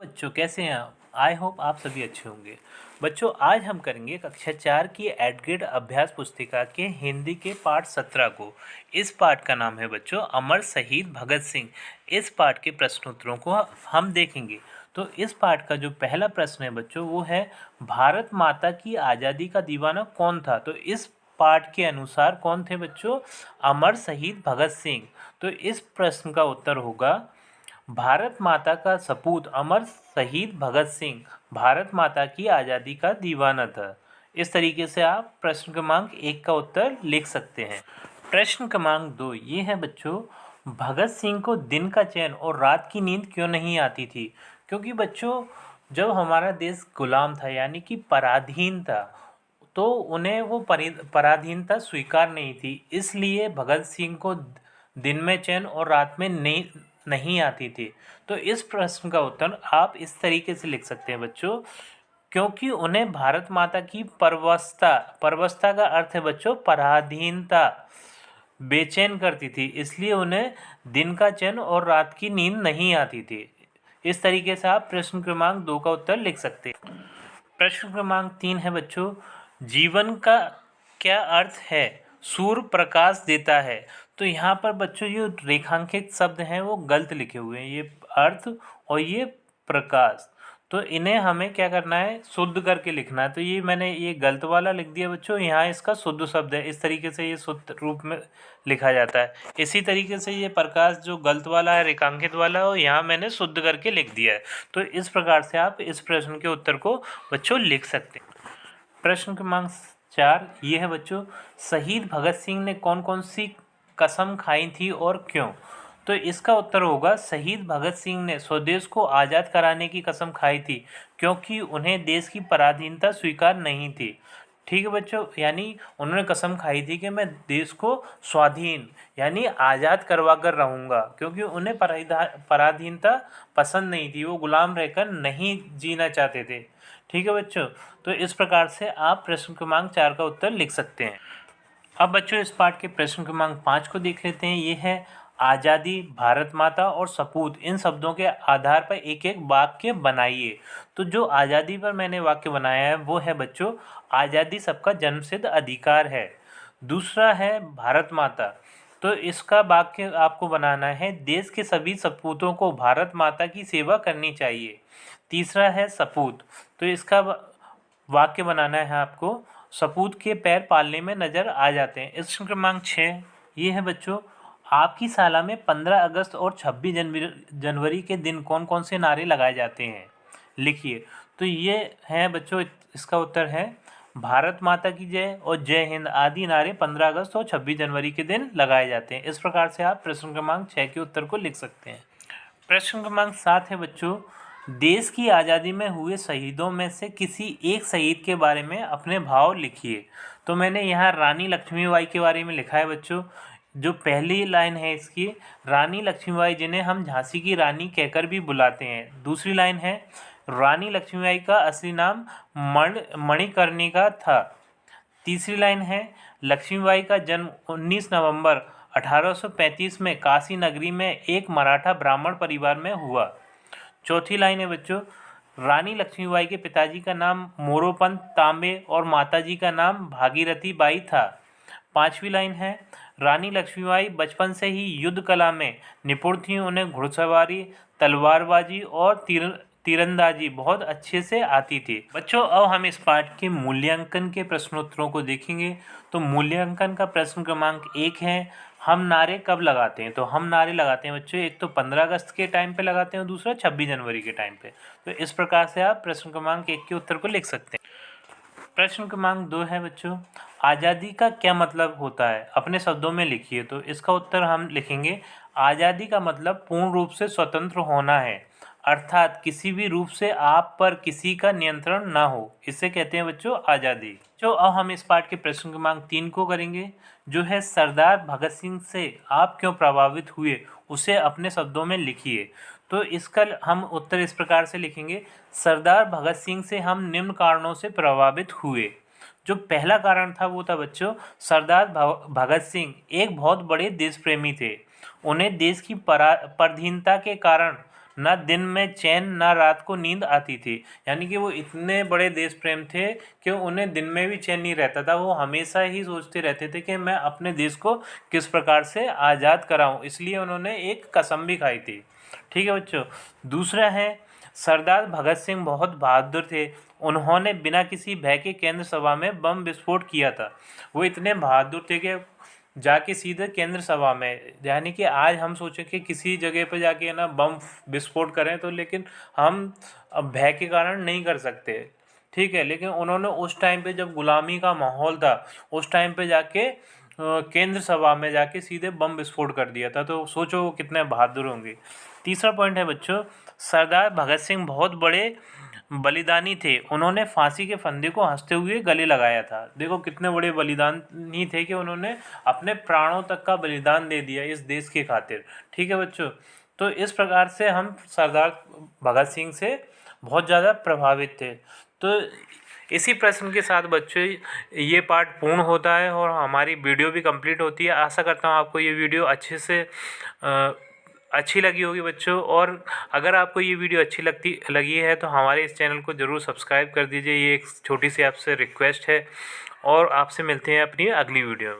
बच्चों कैसे हैं आप? आई होप आप सभी अच्छे होंगे। बच्चों आज हम करेंगे कक्षा 4 की एड ग्रेड अभ्यास पुस्तिका के हिंदी के पाठ 17 को। इस पाठ का नाम है बच्चों अमर शहीद भगत सिंह। इस पाठ के प्रश्नोत्तरों को हम देखेंगे। तो इस पाठ का जो पहला प्रश्न है बच्चों वो है, भारत माता की आज़ादी का दीवाना कौन था? तो इस पाठ के अनुसार कौन थे बच्चों? अमर शहीद भगत सिंह। तो इस प्रश्न का उत्तर होगा, भारत माता का सपूत अमर शहीद भगत सिंह भारत माता की आज़ादी का दीवाना था। इस तरीके से आप प्रश्न क्रमांक 1 का उत्तर लिख सकते हैं। प्रश्न क्रमांक 2 ये है बच्चों, भगत सिंह को दिन का चैन और रात की नींद क्यों नहीं आती थी? क्योंकि बच्चों जब हमारा देश गुलाम था यानी कि पराधीन था, तो उन्हें वो पराधीनता स्वीकार नहीं थी, इसलिए भगत सिंह को दिन में चैन और रात में नहीं आती थी। तो इस प्रश्न का उत्तर आप इस तरीके से लिख सकते हैं बच्चों, क्योंकि उन्हें भारत माता की परवस्था का अर्थ है बच्चों पराधीनता बेचैन करती थी, इसलिए उन्हें दिन का चैन और रात की नींद नहीं आती थी। इस तरीके से आप प्रश्न क्रमांक 2 का उत्तर लिख सकते हैं। प्रश्न क्रमांक 3 है बच्चों, जीवन का क्या अर्थ है? सूर्य प्रकाश देता है। तो यहाँ पर बच्चों ये रेखांकित शब्द हैं वो गलत लिखे हुए हैं, ये अर्थ और ये प्रकाश। तो इन्हें हमें क्या करना है, शुद्ध करके लिखना है। तो ये मैंने ये गलत वाला लिख दिया बच्चों, यहाँ इसका शुद्ध शब्द है, इस तरीके से ये शुद्ध रूप में लिखा जाता है। इसी तरीके से ये प्रकाश जो गलत वाला है रेखांकित वाला है, यहाँ मैंने शुद्ध करके लिख दिया है। तो इस प्रकार से आप इस प्रश्न के उत्तर को बच्चों लिख सकते हैं। प्रश्न क्रमांक 4 ये है बच्चों, शहीद भगत सिंह ने कौन कौन सी कसम खाई थी और क्यों? तो इसका उत्तर होगा, शहीद भगत सिंह ने स्वदेश को आज़ाद कराने की कसम खाई थी क्योंकि उन्हें देश की पराधीनता स्वीकार नहीं थी। ठीक है बच्चों, यानी उन्होंने कसम खाई थी कि मैं देश को स्वाधीन यानी आज़ाद करवा कर रहूँगा, क्योंकि उन्हें पराधीनता पसंद नहीं थी, वो गुलाम रहकर नहीं जीना चाहते थे। ठीक है बच्चों, तो इस प्रकार से आप प्रश्न क्रमांक 4 का उत्तर लिख सकते हैं। अब बच्चों इस पाठ के प्रश्न क्रमांक 5 को देख लेते हैं। ये है, आज़ादी, भारत माता और सपूत इन शब्दों के आधार पर एक एक वाक्य बनाइए। तो जो आज़ादी पर मैंने वाक्य बनाया है वो है बच्चों, आज़ादी सबका जन्मसिद्ध अधिकार है। दूसरा है भारत माता, तो इसका वाक्य आपको बनाना है, देश के सभी सपूतों को भारत माता की सेवा करनी चाहिए। तीसरा है सपूत, तो इसका वाक्य बनाना है आपको, सपूत के पैर पालने में नज़र आ जाते हैं। इस क्रमांक 6 ये है बच्चों, आपकी शाला में 15 अगस्त और 26 जनवरी के दिन कौन कौन से नारे लगाए जाते हैं? लिखिए। तो ये है बच्चों, इसका उत्तर है, भारत माता की जय और जय हिंद आदि नारे 15 अगस्त और 26 जनवरी के दिन लगाए जाते हैं। इस प्रकार से आप प्रश्न क्रमांक 6 के उत्तर को लिख सकते हैं। प्रश्न क्रमांक 7 है बच्चों, देश की आज़ादी में हुए शहीदों में से किसी एक शहीद के बारे में अपने भाव लिखिए। तो मैंने यहाँ रानी लक्ष्मीबाई के बारे में लिखा है बच्चों। जो पहली लाइन है इसकी, रानी लक्ष्मीबाई जिन्हें हम झांसी की रानी कहकर भी बुलाते हैं। दूसरी लाइन है, रानी लक्ष्मीबाई का असली नाम मणिकर्णिका था। तीसरी लाइन है, लक्ष्मीबाई का जन्म 19 नवंबर 1835 में काशी नगरी में एक मराठा ब्राह्मण परिवार में हुआ। चौथी लाइन है बच्चों, रानी लक्ष्मीबाई के पिताजी का नाम मोरोपंत तांबे और माताजी का नाम भागीरथी बाई था। पांचवी लाइन है, रानी लक्ष्मीबाई बचपन से ही युद्ध कला में निपुण थी, उन्हें घुड़सवारी, तलवारबाजी और तीरंदाजी बहुत अच्छे से आती थी। बच्चों अब हम इस पाठ के मूल्यांकन के प्रश्नोत्तरों को देखेंगे। तो मूल्यांकन का प्रश्न क्रमांक 1 है, हम नारे कब लगाते हैं? तो हम नारे लगाते हैं बच्चों, एक तो 15 अगस्त के टाइम पे लगाते हैं और दूसरा 26 जनवरी के टाइम पे। तो इस प्रकार से आप प्रश्न क्रमांक 1 के उत्तर को लिख सकते हैं। प्रश्न क्रमांक 2 है बच्चों, आज़ादी का क्या मतलब होता है? अपने शब्दों में लिखिए। तो इसका उत्तर हम लिखेंगे, आज़ादी का मतलब पूर्ण रूप से स्वतंत्र होना है, अर्थात किसी भी रूप से आप पर किसी का नियंत्रण ना हो, इसे कहते हैं बच्चों आज़ादी। जो अब हम इस पाठ के प्रश्न क्रमांक 3 को करेंगे, जो है सरदार भगत सिंह से आप क्यों प्रभावित हुए, उसे अपने शब्दों में लिखिए। तो इसका हम उत्तर इस प्रकार से लिखेंगे, सरदार भगत सिंह से हम निम्न कारणों से प्रभावित हुए। जो पहला कारण था वो था बच्चों, सरदार भगत सिंह एक बहुत बड़े देश प्रेमी थे। उन्हें देश की पराधीनता के कारण ना दिन में चैन ना रात को नींद आती थी। यानी कि वो इतने बड़े देश प्रेम थे कि उन्हें दिन में भी चैन नहीं रहता था। वो हमेशा ही सोचते रहते थे कि मैं अपने देश को किस प्रकार से आज़ाद कराऊं, इसलिए उन्होंने एक कसम भी खाई थी। ठीक है बच्चों। दूसरा है, सरदार भगत सिंह बहुत बहादुर थे। उन्होंने बिना किसी भय के केंद्र सभा में बम विस्फोट किया था। वो इतने बहादुर थे कि जाके सीधे केंद्र सभा में, यानी कि आज हम सोचें कि किसी जगह पर जाके ना बम विस्फोट करें तो, लेकिन हम अब भय के कारण नहीं कर सकते। ठीक है, लेकिन उन्होंने उस टाइम पे जब गुलामी का माहौल था, उस टाइम पे जाके केंद्र सभा में जाके सीधे बम विस्फोट कर दिया था। तो सोचो वो कितने बहादुर होंगे। तीसरा पॉइंट है बच्चों, सरदार भगत सिंह बहुत बड़े बलिदानी थे। उन्होंने फांसी के फंदे को हंसते हुए गले लगाया था। देखो कितने बड़े बलिदानी थे कि उन्होंने अपने प्राणों तक का बलिदान दे दिया इस देश के खातिर। ठीक है बच्चों। तो इस प्रकार से हम सरदार भगत सिंह से बहुत ज़्यादा प्रभावित थे। तो इसी प्रश्न के साथ बच्चों ये पार्ट पूर्ण होता है और हमारी वीडियो भी कंप्लीट होती है। आशा करता हूँ आपको ये वीडियो अच्छे से अच्छी लगी होगी बच्चों। और अगर आपको ये वीडियो अच्छी लगी है तो हमारे इस चैनल को ज़रूर सब्सक्राइब कर दीजिए। ये एक छोटी सी आपसे रिक्वेस्ट है और आपसे मिलते हैं अपनी अगली वीडियो में।